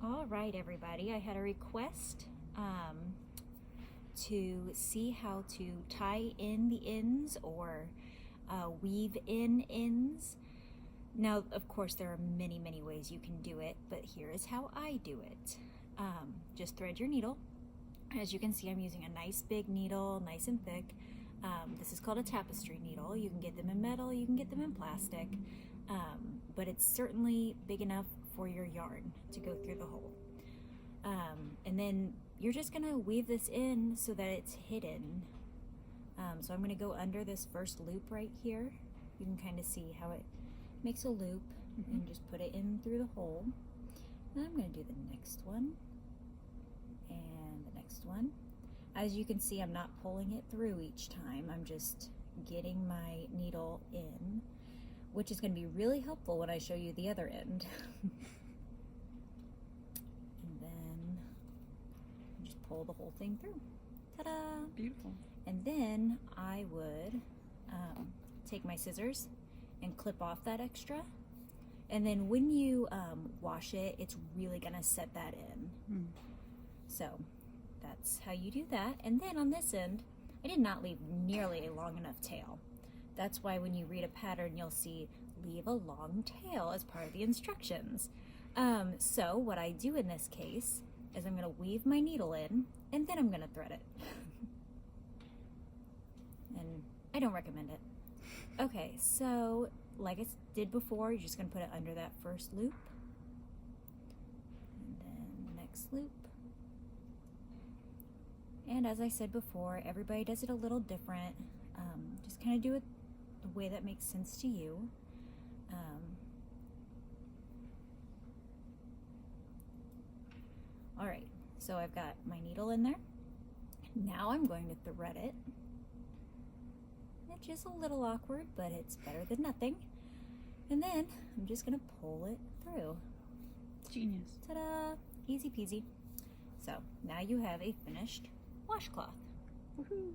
All right, everybody, I had a request to see how to tie in the ends or weave in ends. Now, of course, there are many ways you can do it, but here is how I do it. Just thread your needle. As you can see, I'm using a nice big needle, nice and thick. This is called a tapestry needle. You can get them in metal, you can get them in plastic, but it's certainly big enough for your yarn to go through the hole. And then you're just gonna weave this in so that it's hidden. So I'm gonna go under this first loop right here. You can kind of see how it makes a loop and just put it in through the hole. Then I'm gonna do the next one and the next one. As you can see, I'm not pulling it through each time. I'm just getting my needle in, which is going to be really helpful when I show you the other end. And then just pull the whole thing through. Ta-da! Beautiful. And then I would take my scissors and clip off that extra. And then when you wash it, it's really going to set that in. So that's how you do that. And then on this end, I did not leave nearly a long enough tail. That's why when you read a pattern, you'll see leave a long tail as part of the instructions. So what I do in this case is I'm going to weave my needle in and then I'm going to thread it. And I don't recommend it. Okay, so like I did before, you're just going to put it under that first loop. And then the next loop. And as I said before, everybody does it a little different. Just kind of do it the way that makes sense to you. All right, so I've got my needle in there. Now I'm going to thread it. It's just a little awkward, but it's better than nothing. And then I'm just gonna pull it through. Genius. Ta-da! Easy peasy. So now you have a finished washcloth. Woohoo!